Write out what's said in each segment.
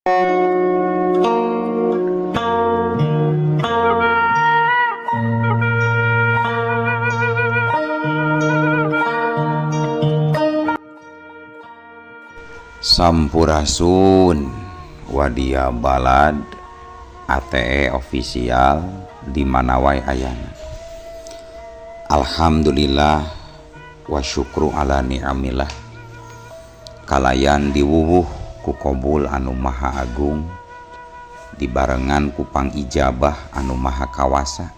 Sampurasun Wadia Balad ATE official di mana wae ayana. Alhamdulillah wa syukru ala ni'amillah. Kalayan diwuwuh ku Qobul anu maha agung, dibarengan ku pangijabah anu maha kawasa,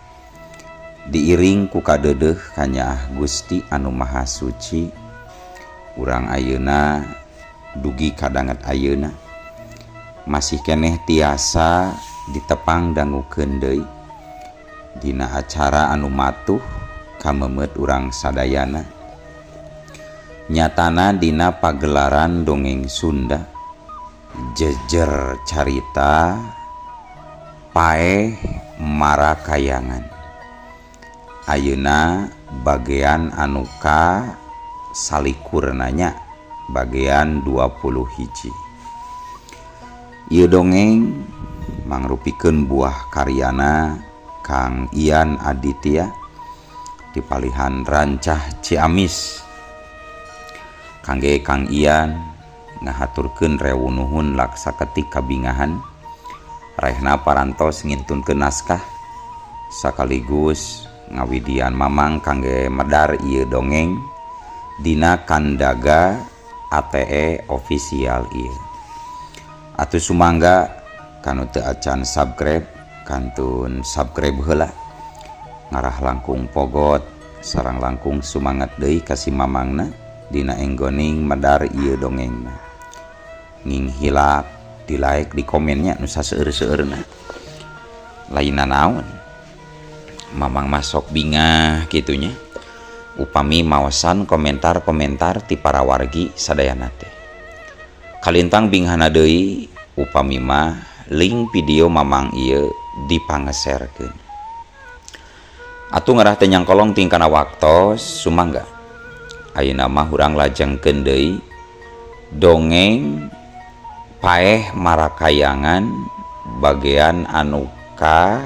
diiring ku kadeudeuh kanyaah Gusti anu maha suci. Urang ayeuna dugi kadanget ayeuna masih keneh tiasa ditepang dangukeun deui dina acara anu matuh kamemet urang sadayana. Nyatana dina pagelaran dongeng Sunda jejer carita paeh marakayangan. Ayeuna bagean anu ka salikurnanya bagian 20 hiji. Ieu dongeng mangrupikeun buah karyana Kang Ian Aditya di Palihan Rancah Ciamis. Kangge Kang Ian ngahaturkeun rewu nuhun laksa ketik kabingahan raihna parantos ngintunkeun naskah sakaligus ngawidian mamang kangge medar ieu dongeng dina Kandaga ATE official ieu. Atuh sumangga kanu teu acan subscribe kantun subscribe heula, ngarah langkung pogot sareng langkung sumanget deui ka si mamangna dina enggoning medar ieu dongengna. Nging hilap di like di komennya nu saseueur-seueurna. Lainna naon mamang masok bingah kitunya upami maosan komentar-komentar ti para wargi sadayana teh. Kalintang binghana deui upami mah link video mamang ieu dipangeserkeun. Atuh ngarah teh nyangkolong tingkana waktos sumangga ayeuna mah urang lajengkeun deui dongeng paeh marakayangan bagean anu ka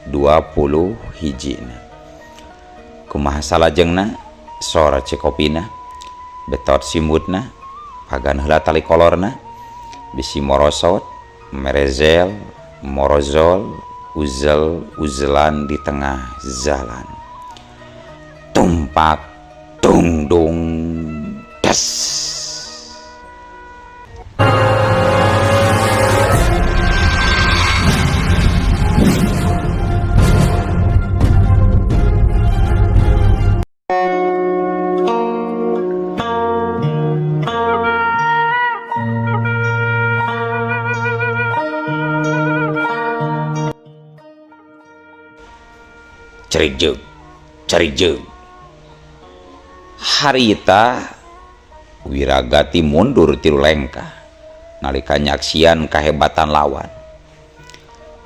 20 hijina. Kumaha salajengna sora cekopina betot simutna pagan heula tali kolorna bisi morosot merezel morozol uzel-uzelan di tengah jalan tumpak tungdung des. Carijeg harita Wiragati mundur tilu lengkah nalika nyaksian kahebatan lawan.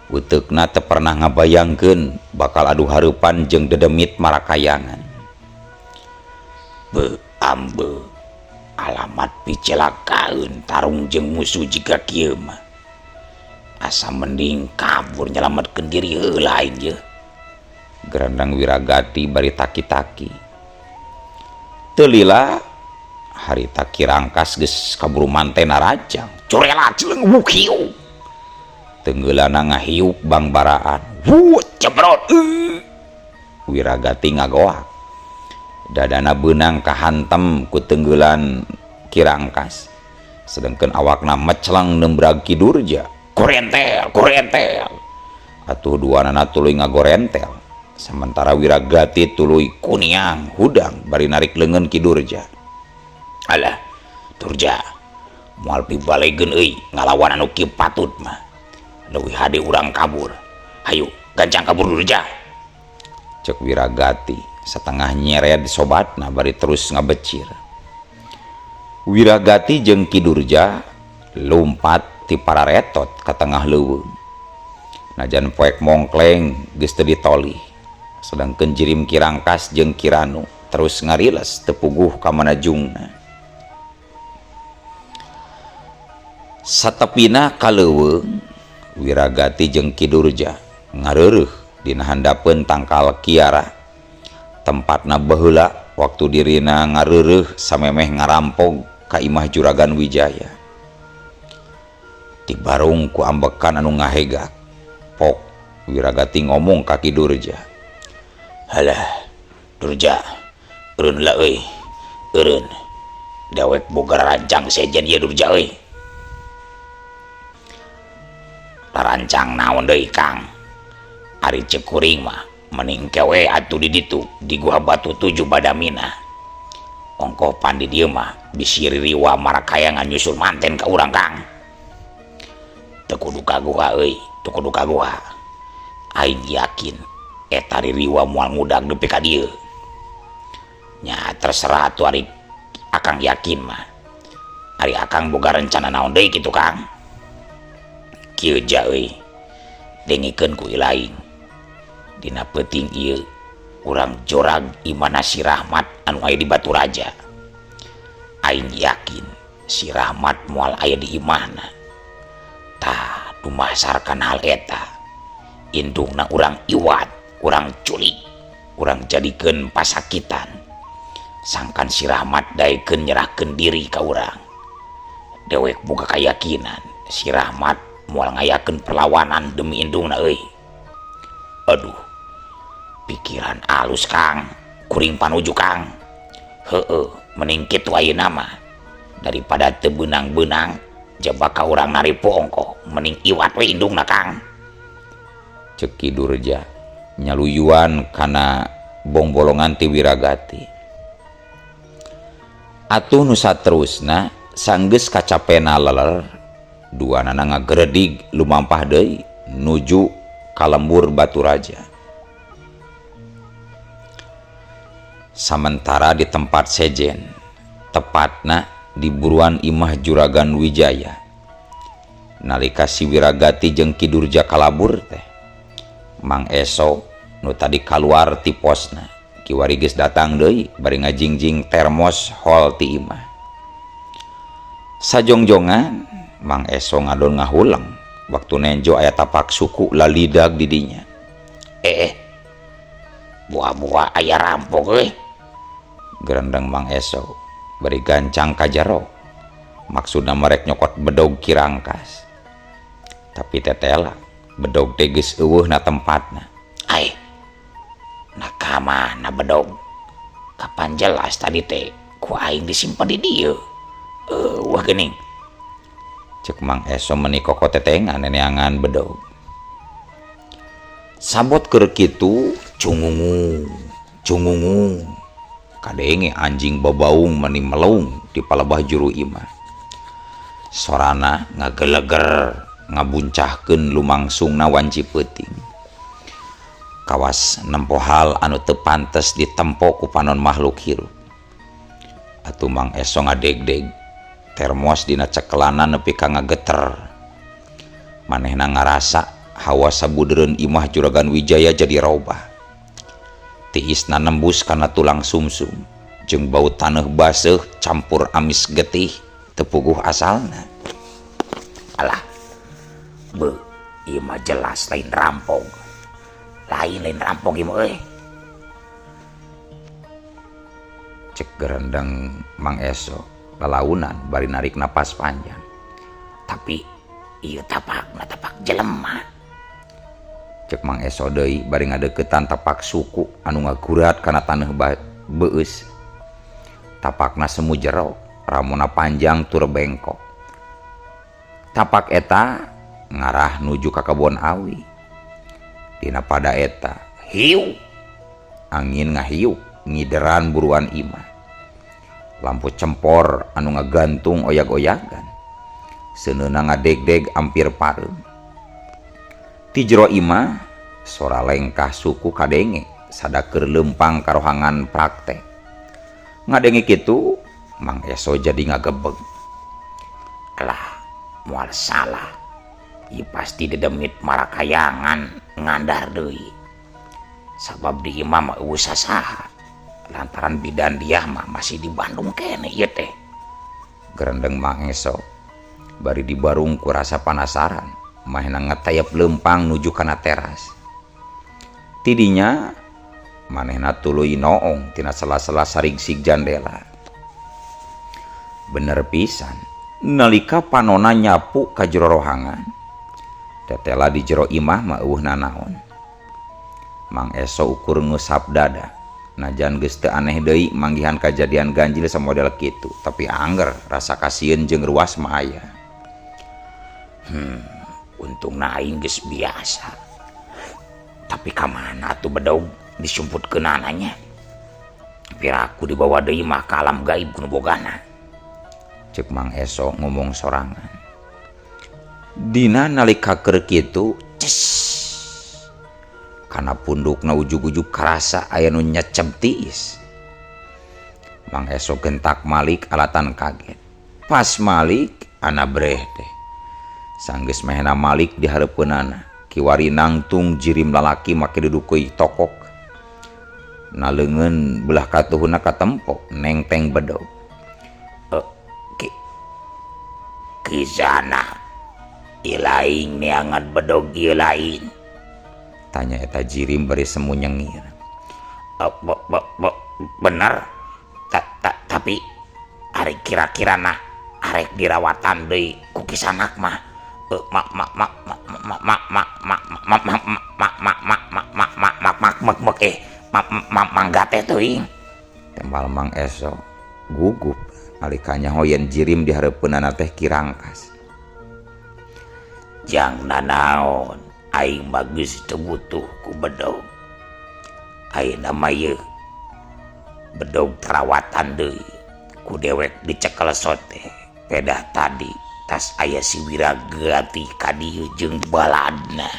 Uteukna teu pernah ngabayangkeun bakal adu hareupan jeung dedemit marakayangan. Ambe alamat picelakaan tarung jeung musuh jika kieu mah asa mending kabur nyelametkeun diri heula aing. Gerandang Wiragati bari taki-taki teu lila harita Kirangkas geus kaburu mantena rajang curela cileung wukiu teunggeulana ngahiuk bangbaraan cebrot Wiragati ngagoak dadana beunang kahantem ku teunggeulan Kirangkas sedengkeun awakna meclang nembrag Ki Durja korentel atuh duanana tuluy ngagorentel. Sementara Wiragati tuluy kuniang hudang bari narik leungeun Ki Durja. Alah Durja moal pibalegeun euy ngalawan anu kieu patut mah leuwih hade urang kabur. Hayu gancang kabur Durja, cek Wiragati setengah nyered sobatna bari terus ngabecir. Wiragati jeung Ki Durja lumpat ti pararetot ka tengah leuweung. Najan poek mongkleng geus teu ditolih sedangkeun jirim Kirangkas jeung Kiranu terus ngariles teu puguh ka manajungna. Satepina kaleuweung Wiragati jeung Ki Durja ngareureuh dina handapeun tangkal Kiara, tempatna baheula waktu dirina ngareureuh samemeh ngarampog ka imah Juragan Wijaya. Tibarung ku ambekan anu ngahegak, pok Wiragati ngomong ka Ki Durja, "Halah, Durja, eureun lah euy, eureun. Dewek boga rancang sejen ieu Durja euy." "Rancang naon deui Kang? Ari ceuk kuring mah mending kewe atuh di ditu di Gua Batu 7 Badamina. Ongkopan di dieu mah bisi ririwa marakayangan nyusul manten ka urang Kang. Teu kudu ka gua euy, teu kudu ka gua. Aing yakin eta ririwa moal ngudag nepi ka dieu. Nya terserah atuh ari Akang yakin mah. Ari Akang boga rencana naon deui kitu Kang? Kieu ja euy, dengikeun ku ilaing. Dina peuting ieu urang jorag imana si Rahmat anu aya di Baturaja. Aing yakin si Rahmat moal aya di imahna. Tah dumasarkan hal eta, indungna urang iwat, urang culik, urang jadikeun pasakitan. Sangkan si Rahmat daekeun nyerahkeun diri ka urang. Dewek boga kayakinan si Rahmat moal ngayakeun perlawanan demi indungna euy. Aduh, pikiran alus Kang, kuring panuju Kang. Heueuh, mending kitu ayeuna mah. Daripada teu beunang-beunang jabaka urang naripo ongko, mending iwat we indungna Kang. Ceuk Ki Durja nyaluyuan kana bongbolongan ti Wiragati. Atuh nu saterusna sanggeus kacapena leler, duanana ngageredig lumampah deui nuju ka lembur Baturaja. Sementara di tempat sejen, tepatna di buruan imah Juragan Wijaya, nalika si Wiragati jeung Ki Durja kalabur teh, Mang Eso nu tadi kaluar ti posna kiwari geus datang deui bari ngajingjing termos hol ti imah. Sajongjongan Mang Eso ngadon ngahulang waktu nenjo aya tapak suku lalidag di dinya. Buah-buah aya rampok euy, gerendeng Mang Eso bari gancang ka jero, maksudna merek nyokot bedog Kirangkas. Tapi tetela bedog teh geus eueuh na tempatna. Ai, nakama na bedog kapan jelas tadi teh ku aing disimpen di dieu. Wah geuning, cek Mang Eso meuni kokotetengan neneangan bedog. Sabot keur kitu cungungu kadenge anjing babaung meuni melung di palebah juru imah. Sorana ngageleger ngabuncahkeun lumangsungna wanci peuting. Kawas nempo hal anu teu pantes ditempo ku panon makhluk hirup. Atuh Mang Eso ngadegdeg termos dina cekelana nepi ka ngageter. Manehna ngarasa hawa sabudeureun imah Juragan Wijaya jadi robah. Tiisna nembus kana tulang sumsum jeung bau taneuh baseuh campur amis getih teu puguh asalna. Alah, beuh, ieu mah jelas lain rampok. Lain rampok ieu mah euy. Cek gerendeng Mang Eso lalaunan bari narik napas panjang. Tapi ieu tapakna tapak jelema. Cek Mang Eso deui bari ngadeuketan tapak suku anu ngagurat kana taneuh beueus. Tapakna semu jero, ramona panjang tur bengkok. Tapak eta ngarah nuju ka kebon awi. Dina pada eta, hiu angin ngahiuk ngideran buruan imah. Lampu cempor anu ngagantung oyag-oyagan, seuneuna ngadegdeg ampir pareum. Ti jero imah sora lengkah suku kadenge sadaker lempang karohangan praktek. Ngadenge kitu Mang Eso jadi ngagebeg. Alah, moal salah. Ieu pasti dedemit marakayangan ngandar deui. Sabab di imah mah eueuh sasaha. Lantaran bidan dia mah masih di Bandung kene ieu teh. Gerendeng Mang Eso. Bari dibarung ku rasa panasaran, mahena ngetayap lempang nuju kana teras. Tidinya manehna tuluy noong tina sela-sela sarigsig jandela. Bener pisan, nalika panona nyapu ka jero rohangan, tetela di jero imah mah eueuhna naon. Mang Eso ukur ngusap dada, najan geus teu aneh deui manggihan kajadian ganjil samodel kitu, tapi angger rasa kasieun jeung ruas mah aya. Untungna aing geus biasa. Tapi kamana atuh bedog disumputkeun ananya? Piraku dibawa deui mah ka alam gaib kuno bogana. Ceuk Mang Eso ngomong sorangan. Dina nalika keur kitu, kana pundukna ujug-ujug karasa aya nu nyecep tiis. Mang Eso gentak Malik alatan kaget. Pas Malik ana breh teh. Sanggeus mehena Malik dihareupeunana, kiwari nangtung jirim lalaki make dudukeuy tokok. Naleungeun belah katuhuna katempo nengteng bedog. Kisana ilaing neangan bedog ieu lain, tanya eta jirim bari semu nyengir. Bener, tapi ari kira-kirana arek dirawatan deui ku kisanak mah. Mangga teh teuing. Tembal Mang Eso gugup alikanya hoyen jirim dihareupeunana teh Kirangkas. Jang nanaon, aing mah geus teu butuh ku bedog. Ayeuna mah yeuh bedog terawatan deui ku dewek dicekel sote. Pedah tadi tas aya si Wiragati ka dieu jeung baladna.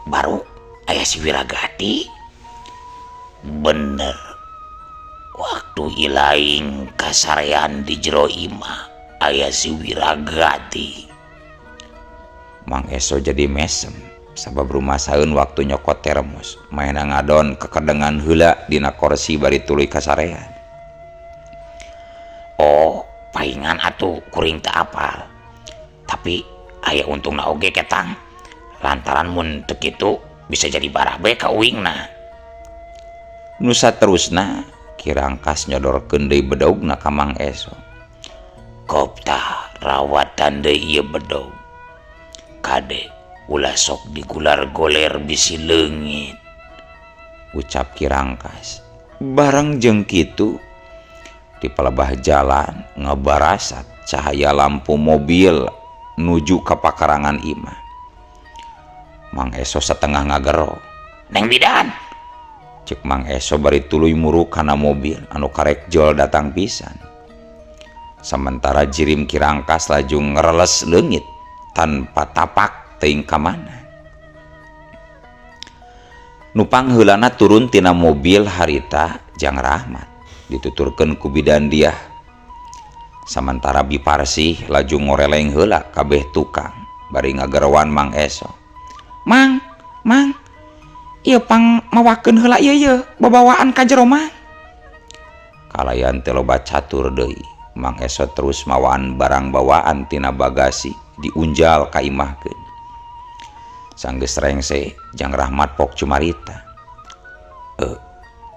Baru aya si Wiragati? Bener. Waktu ilaing kasarean di jero imah aya si Wiragati. Mang Eso jadi mesem sabab rumasaeun waktu nyokot termos maena ngadon kekedengan heula dina kursi bari tuluy kasarean. Oh, paingan atuh kuring teu apal. Tapi aya untungna oge ketang. Lantaran mun teu kitu bisa jadi barah bae ka uingna. Nu saterusna Kirangkas nyodorkeun deui bedogna ka Mang Eso. Kopta rawatan deui ieu bedog. Kade ulah sok digular goler bisi leungit, ucap Kirangkas. Bareng jeung kitu di palebah jalan ngabarasat cahaya lampu mobil nuju ka pakarangan imah. Mang Eso setengah ngagero. Neng bidan, cek Mang Eso bari tuluy muru kana mobil anu karek jol datang pisan. Sementara jirim Kirangkas laju ngereles leungit tanpa tapak teuing ka mana. Nupang heulana turun tina mobil harita Jang Rahmat dituturkeun ku bidan Diah. Sementara Biparsih laju ngoreleng heula kabeh tukang bari ngagerowan Mang Eso. Mang, ieu pang mawakeun heula ieu babawaan ka jero Mang. Kalayan teh loba catur deui, Mang Eso terus mawaan barang bawaan tina bagasi diunjal ka imahkeun. Sanggeus rengse Jang Rahmat pok cumarita.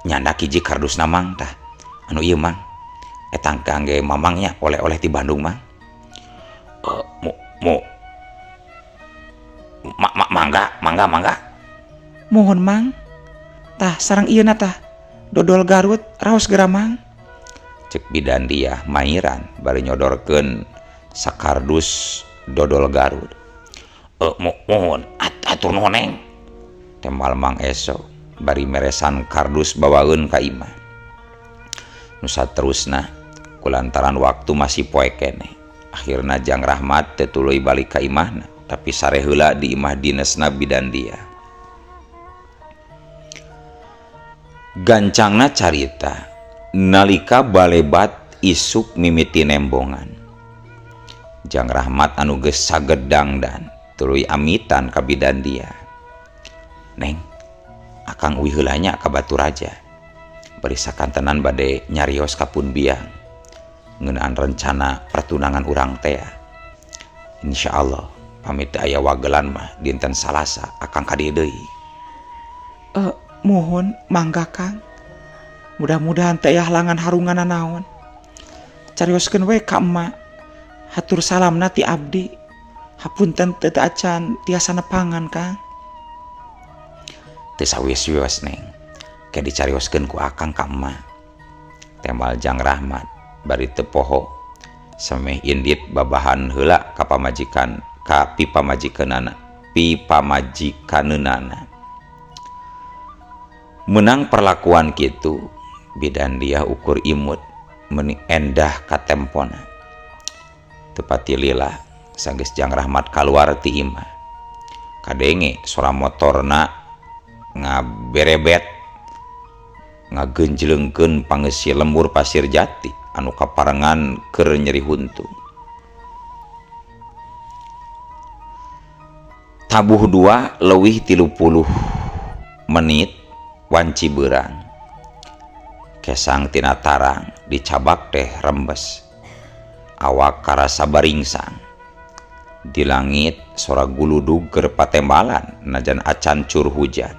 Nyandak hiji kardusna Mang tah. Anu ieu Mang, eta kangge mamangnya oleh-oleh ti Bandung Mang. Mangga. Mohon Mang. Tah sareng ieuna tah dodol Garut raos geura Mang. Cek bidan Diah mairan bari nyodorkeun sakardus dodol Garut. Mohon atur nuhun Neng. Tembal Mang Eso bari meresan kardus bawaeun ka imah. Nu saterusna kulantaran waktu masih poe keneh, akhirna Jang Rahmat teh tuluy balik ka imahna, tapi sare heula di imah dinesna bidan Diah. Gancangna carita nalika balebat isuk mimiti nembongan. Jang Rahmat anu geus sagedang dan tuluy amitan ka bidan Diah. Neng, akang uwi heulanya ka Batu Raja. Bari sakantenan bade nyarios ka Pun Biang. ngeunaan rencana pertunangan urang teh. Insyaallah pamit aya wagelan mah dinten Salasa akang ka dieu deui. Mohon mangga Kang. Mudah-mudahan teh halangan harungan naon. Carioskeun we ka emak. Hatur salamna ti abdi. Hapunten teu acan tiasa nepangan Kang. Teu sawios-wios Neng. Ke dicarioskeun ku akang ka emak. Tembal Jang Rahmat bari teu poho sameh indit babahan heula ka pamajikan ka pipamajikanana menang perlakuan kitu bidan dia ukur imut meni endah ka tempona teu pati lila sanggeus Jang Rahmat kaluar ti imah kadenge suara motorna ngaberebet ngagenjleungkeun pangeussi lembur pasir jati anu kaparengan keur nyeri huntu. Tabuh 2 leuwih 30 menit wanci beurang kesang tina tarang dicabak teh rembes awak karasa baringsang di langit sora guludug keur patembalan najan acan cur hujan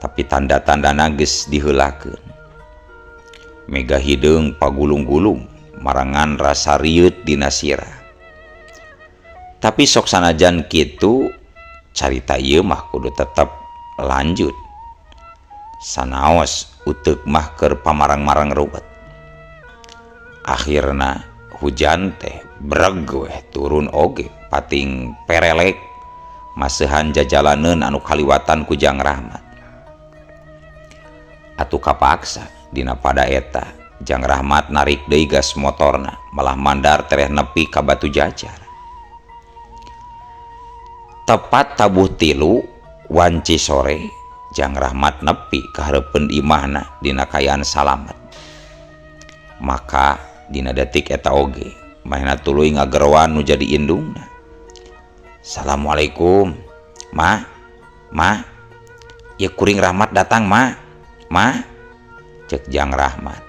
tapi tanda-tandana geus diheulakeun mega hideung pagulung-gulung marangan rasa rieut dina sirah tapi sok sanajan kitu carita ieu mah kudu tetep lanjut sanaos uteuk mah keur pamarang-marang ruwet akhirna hujan teh breg weh turun oge pating perelek maseuhan jajalaneun anu kaliwatan ku Jang Rahmat atuh kapaksa dina pada eta Jang Rahmat narik deui gas motorna malah mandar tereh nepi ka Batu Jajar. Tepat tabuh 3 wanci sore Jang Rahmat nepi ka hareupeun imahna dina kayaan salamet. Maka dina detik eta oge manehna tuluy ngagerowan nu jadi indungna. Assalamualaikum. Ma. Ya kuring Rahmat datang, Ma. Cek Jang Rahmat.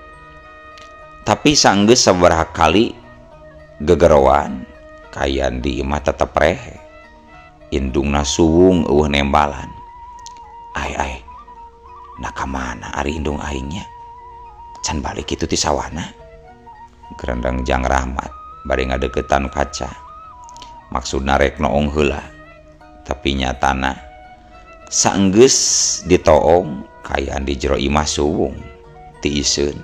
Tapi sanggeus sabaraha kali gegerowan kayan di imah tetep rehe. Indungna suwung eueuh nembalan. Ai. Naka mana ari indung aingnya? Can balik kitu ti sawana. Gerendang Jang Rahmat bari ngadeukeutan kaca. Maksudna rek noong heula. Tapi nyatana saenggeus ditoong kayaan di jero imah suwung ti iseun.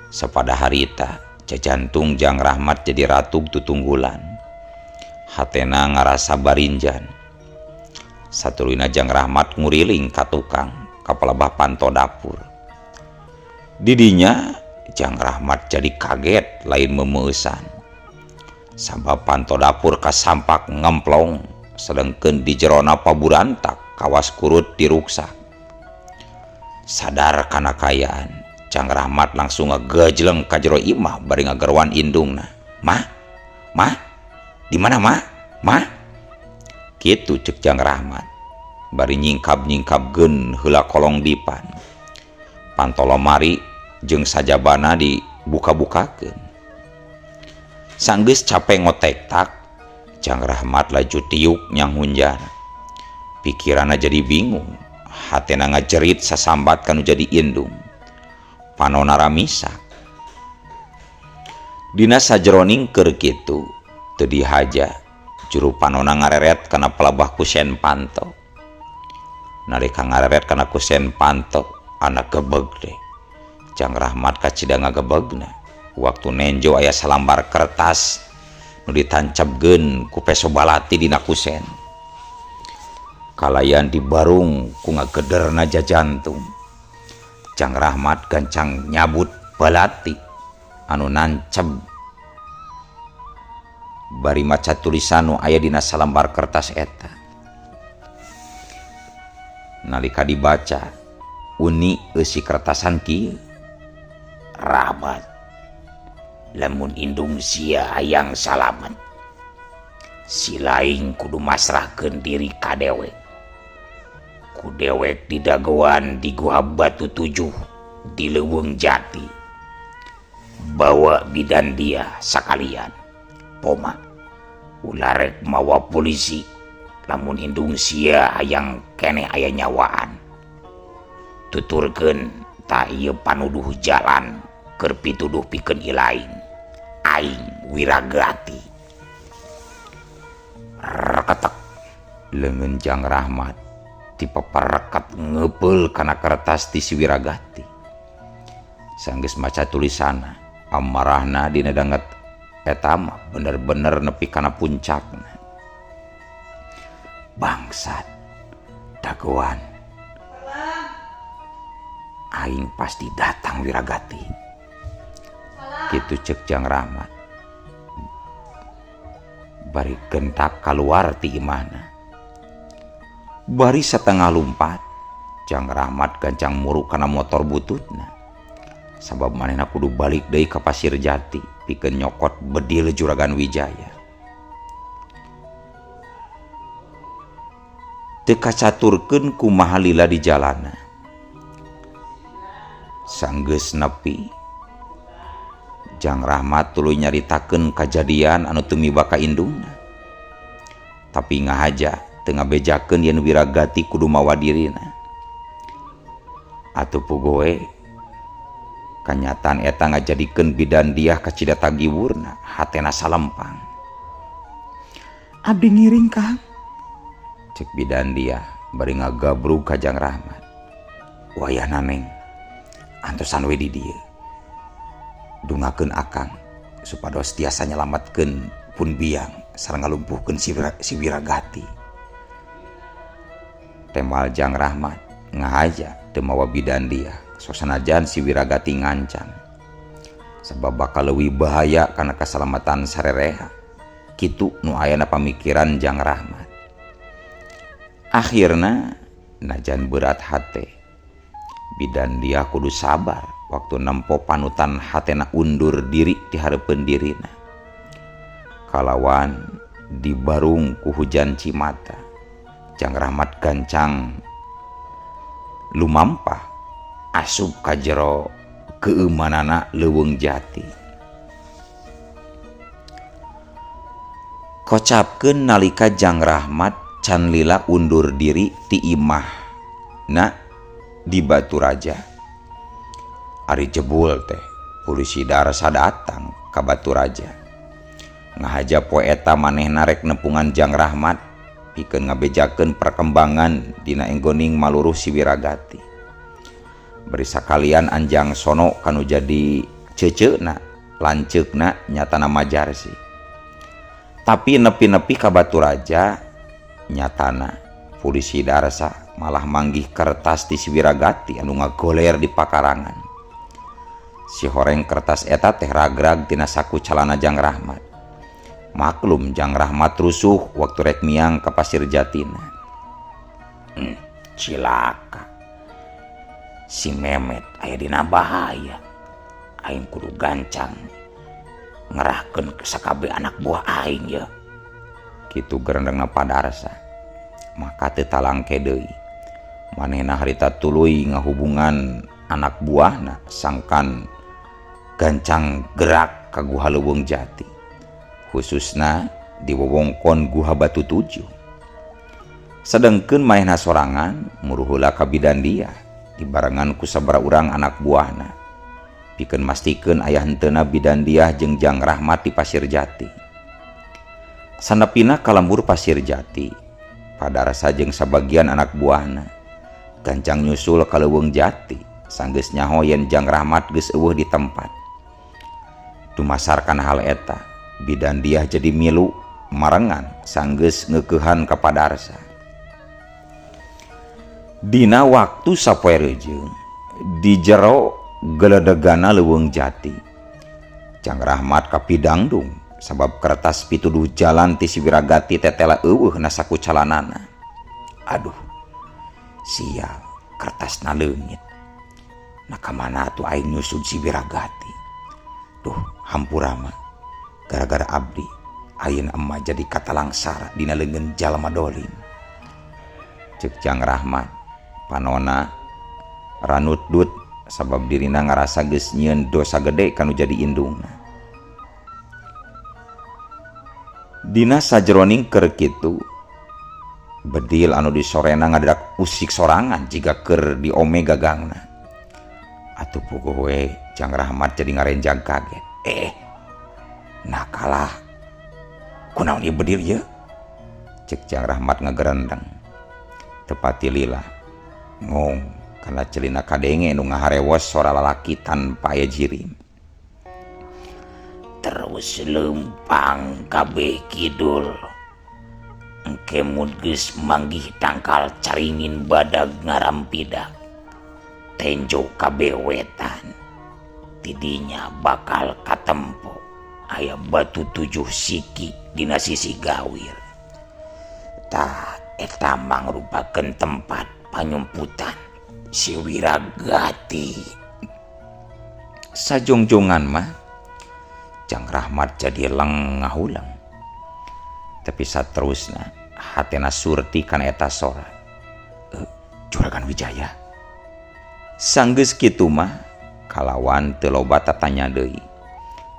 Sapada harita jajantung Jang Rahmat jadi ratug tutunggulan. Hatena ngarasa barinjan. Satulina Jang Rahmat nguriling ka tukang kapalebah panto dapur. Didinya Jang Rahmat jadi kaget lain memeusan. Sabab panto dapur kasampak ngemplong sedengkeun di jerona paburantak kawas kurut diruksak. Sadar kana kayaan Jang Rahmat langsung ngegejleng ka jero imah bari ngagerwan indungna. Ma? Di mana, Ma? Kitu cek Jang Rahmat. Bari nyingkap-nyingkapkeun heula kolong dipan. Pantolomari jeung sajabana dibuka-bukakeun. Sanggeus capek ngotek tak, Jang Rahmat laju tiuk nyang hunjar. Pikiranna jadi bingung, hatena ngajerit sasambat kanu jadi indung. Panona ramisak. Dina sajeroning keur kitu teu dihaja juru panona ngareret kana pelabah kusen panto. Nalika ngareret kana kusen panto anak gebeg deh. Jang Rahmat kacida ngagebegna. Waktu nenjo aya salambar kertas nu ditancapkeun ku peso balati dina kusen. Kalayan dibarung ku ngagederna jajantung. Jang Rahmat gancang nyabut balati anu nancep bari maca tulisan nu aya dina salambar kertas eta. Nalika dibaca, uni eusi kertasan kieu. Rahmat, lamun indung sia hayang salamet, si laing kudu masrahkeun diri ka dewek. Ku dewek didagoan di Gua Batu 7 di Leuweung Jati. bawa bidan dia sakalian. Poma ularek mawa polisi lamun hindung sia hayang kene aya nyawaan. Tuturkeun ta ieu panuduh jalan keur pituduh pikeun ilaing. Aing Wiragati. Reketek leungeun Jang Rahmat dipaparekat ngeupel kana kertas ti si Wiragati. Sanggeus maca tulisanna, amarahna dina danget eta mah bener-bener nepi kana puncakna. Bangsat, dagoan. Aing pasti datang Wiragati. Kitu ceuk Jang Rahmat. Bari gentak kaluar ti imahna. Bari setengah lumpat, Jang Rahmat gancang muru kana motor bututna. Sabab manehna kudu balik deui ka Pasir Jati pikeun nyokot bedil Juragan Wijaya. Teu kacaturkeun kumaha lila di jalanna. Sanggeus nepi, Jang Rahmat tuluy nyaritakeun kajadian anu teu miba ka indungna. Tapi ngahaja teu ngabejakeun yen Wiragati kudu mawa dirina. Atuh pugoe kanyataan eta ngajadikeun bidan dia ka Cidata Giwurna hatena salempang. Abdi ngiring Kang. Cek bidan dia bari ngagabrug ka Jang Rahmat. Wayahna Neng, antosan we di dieu. Dungakeun akang supados tiasa nyelametkeun pun biang sareng ngalumpuhkeun si Wiragati. Temal Jang Rahmat ngahaja teu mawa bidan dia. Sosanajan si Wiragati ngancam sabab bakal leuwih bahaya kana kasalamatan sarereha. Kitu nu ayana pamikiran Jang Rahmat. Akhirna najan berat hate, bidan dia kudu sabar waktu nempo panutan hatena undur diri di hareupeun dirina. Kalawan dibarung ku hujan cimata, Jang Rahmat gancang lumampah asup ka jero keumanana Leuweung Jati. Kocapkeun nalika Jang Rahmat can lila undur diri ti imahna di Baturaja. Ari jebul teh polisi Darsa datang ka Baturaja. Ngahaja poe eta manehna rek nepungan Jang Rahmat pikeun ngabejakeun perkembangan dina enggoning maluruh si Wiragati. Beri sakalian anjang sono kanu jadi ceceukna lanceukna nyatana Majarsi. Tapi nepi-nepi ka Baturaja nyatana polisi Darsa malah manggih kertas ti si Wiragati anu ngagoler di pakarangan. Si horeng kertas eta teh ragrag tina saku calana Jang Rahmat. Maklum Jang Rahmat rusuh waktu rek miang ka Pasir Jatina. Cilaka. Si Memet aya dina bahaya. Aing kudu gancang ngerahkeun ke sakabeh anak buah aing ya. Kitu gerendengna Padarsa. Maka teu talangke deui. Manehna harita tuluy ngahubungan anak buahna sangkan gancang gerak ka Guha Leuweung Jati. Khususna di wewengkon Guha Batu Tujuh. Sedengkeun manehna sorangan muruh heula ka bidan dia dibarengan ku sabara urang anak buahna pikeun mastikeun aya henteuna bidan dia jeung Jang Rahmat di Pasir Jati. Sanepina ka lembur Pasir Jati, Padarsa jeung sabagian anak buahna gancang nyusul ka Leuweung Jati sanggeus nyaho yen Jang Rahmat geus eueuh di tempat. Dumasarkan hal eta, bidan dia jadi milu marengan sanggeus ngeukehan ka Padarsa. Dina waktu sapoe rejeung di jero geledegana Leuweung Jati, Jang Rahmat kapidangdung sabab kertas pituduh jalan ti si Wiragati tetela eueuh na saku calanana. Aduh, sial, kertasna leungit. Nah kamana tuh aing nyusud si Wiragati. Duh, hampura mah gara-gara abdi ayeuna emma jadi katalangsara dina leungeun jalma dolim. Ceuk Jang Rahmat, panona ranut dut sabab dirina ngarasa geus nyieun dosa gede kanu jadi indungna. Dina sajroning keur kitu bedil anu disorena ngadadak usik sorangan jiga keur diome gagangna. Atuh puguh we Jang Rahmat jadi ngarenjang kaget. Nah kalah kunaon ieu bedil ieu? Cek Jang Rahmat ngagerendeng. Tepati lila ngong kana celina kadenge nu ngaharewos sora lalaki tanpa aya jirim. Terus lempang kabeh kidul. Engke mun geus manggih tangkal caringin badag ngarampidak. Tenjo kabeh wetan. Tidinya bakal katempo aya batu 7 siki dina sisi gawir. Tah eta mangrupakeun tempat panyumputan si Wiragati. Sajongjongan mah Jang Rahmat jadi lengahulang. Tapi saterusna hatena surti kana eta sora. Juragan Wijaya. Sanggeus kitu mah kalawan teu loba tatanya deui.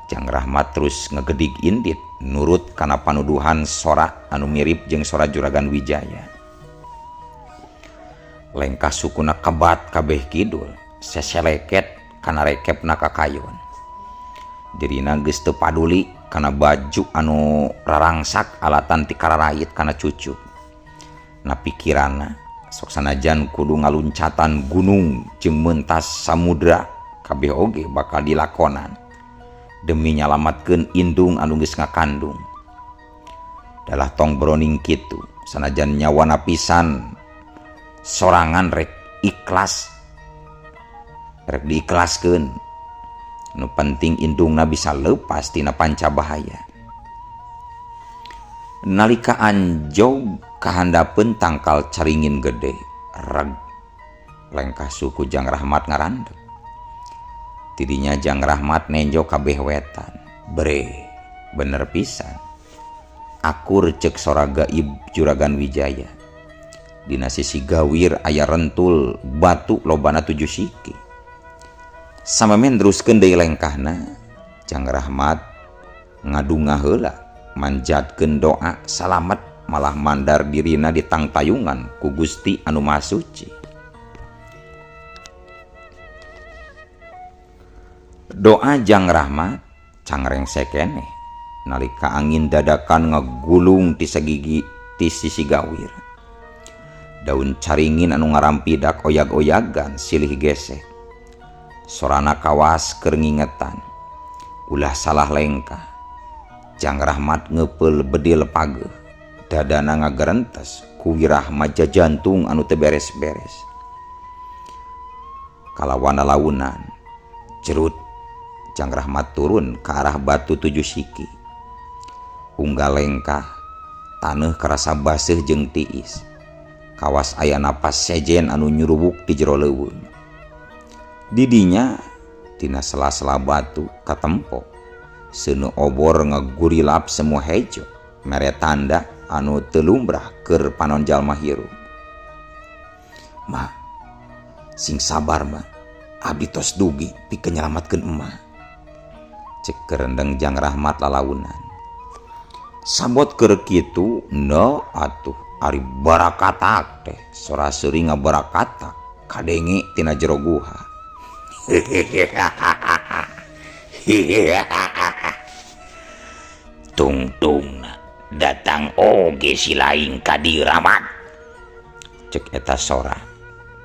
Jang Rahmat terus ngegedig indit nurut kana panuduhan sora anu mirip jeung sora Juragan Wijaya. Lengkah sukuna kebat kabeh kidul seseleket kana rekepna kakayon. Dirina geus teu paduli kana baju anu rarangsak alatan ti kararayit kana cucuk. Na pikiranna sok sanajan kudu ngaluncatan gunung jeung mentas samudra kabeh oge bakal dilakonan demi nyalamatkeun indung anu geus ngakandung. Dalah tong broning kitu sanajan nyawana pisan sorangan rek ikhlas rek diikhlaskeun. Nu penting indungna bisa leupas tina panca bahaya. Nalika anjog kahandapeun tangkal caringin gede reg lengkah suku Jang Rahmat ngarandeg. Tidinya Jang Rahmat nenjo kabeh wetan. Bre bener pisan akur cek sora gaib Juragan Wijaya. Dina sisi gawir aya rentul batu lobana 7 siki. Samamen teruskeun deui lengkahna Jang Rahmat ngadunga heula manjatkeun doa salamet malah mandar dirina di tangtayungan ku Gusti anu Maha Suci. Doa Jang Rahmat cangrengsek keneh nalika angin dadakan ngagulung ti sisi gawir. Daun caringin anu ngarampidak oyag-oyagan silih gesek. Sorana kawas keur ngingetan. Ulah salah lengkah. Jang Rahmat ngeupel bedil pageuh. Dadana ngagerentes ku wirah maja jantung anu teu beres-beres. Kalawan launan jerut Jang Rahmat turun ke arah batu 7 siki. Unggal lengkah taneuh karasa baseuh jeung tiis. Kawas aya napas sejen anu nyurubuk di jero leuweung. Didinya tina sela-sela batu katempo seuneu obor ngagurilap semua hejo mere tanda anu teu lumrah keur panon jalma hirup. Ma sing sabar mah abdi tos dugi pikeun nyelamatkeun emah. Cek kerendeng Jang Rahmat lalaunan. Sabot keur kitu no atuh ari barakatak teh sora seuri ngabarakatak kadenge tina jero guha. Tungtung datang oge si lain kadi Rahmat. Cek eta sora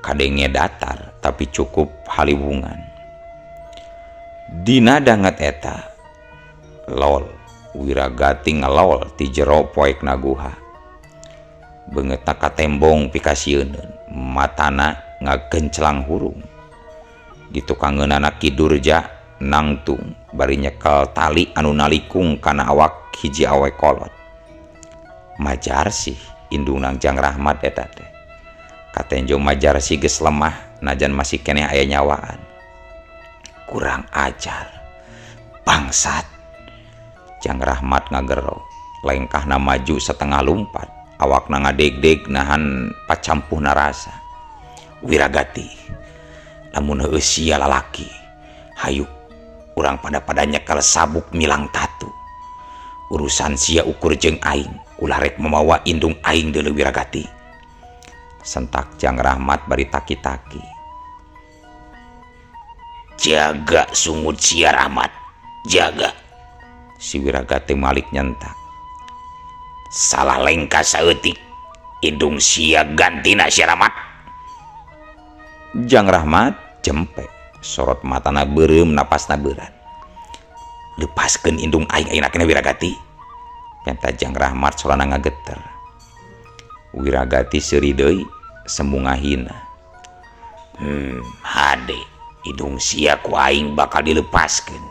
kadenge datar tapi cukup haliwungan. Dina danget eta lol Wiragati ngelol ti jero poekna guha. Beungeutna katembong pikasieun matana ngagenclang hurung. Ditukangeunana Ki Durja nangtung bari nyekel tali anu nalikung kana awak hiji awe kolot. Majarsi indung Jang Rahmat eta teh. Katenjo Majarsi geus lemah najan masih keneh aya nyawaan. Kurang ajar. Bangsat. Jang Rahmat ngagero, lengkahna maju setengah lumpat, awakna ngadeg-deg nahan pacampuhna rasa. Wiragati, lamun heueuh sia lalaki hayu urang pada nyekel sabuk milang tatu urusan sia ukur jeung aing ulah rek memawa indung aing deuleu Wiragati. Sentak Jang Rahmat bari taki-taki. Jaga sumut sia Rahmat, jaga. Si Wiragati malik nyentak. Salah lengka saeutik indung sia gantina sia Rahmat. Jang Rahmat jempe sorot matana beureum napasna beuran. Lepaskeun indung aing ayeuna kena Wiragati. Nyata Jang Rahmat solana ngageter. Wiragati seuri deui sembungahina. Hade indung sia ku aing bakal dilepaskeun.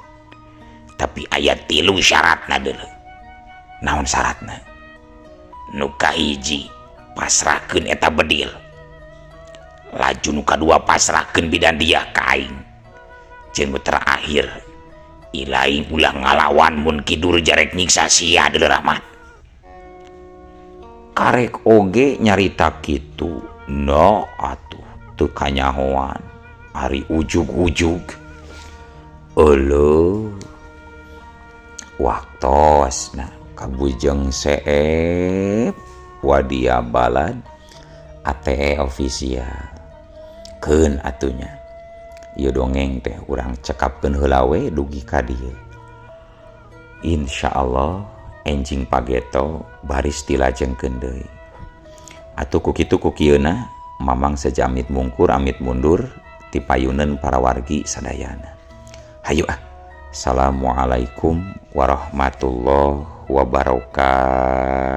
Tapi aya 3 syaratna deuleu. Naon syaratna? Nu kahiji pasrahkeun eta bedil. Laju nu kadua pasrahkeun bidan dia ka aing. Jeung nu terakhir ilaing ulah ngalawan mun Ki Durja rek nyiksa sia deuleu Rahmat. Karek oge nyarita kitu. No atuh teu kanyahoan ari ujug-ujug. Euleul waktosna kabujeng Seep Wadia Balad ATE official. Keun atunya. Ieu dongeng teh urang cekapkeun heula we dugi ka dieu. Insyaallah enjing pageto baris dilajengkeun deui. Atuh ku kitu ku kieuna mamang sejamit mungkur amit mundur ti payuneun para wargi sadayana. Hayu ah. Assalamualaikum warahmatullahi wabarakatuh.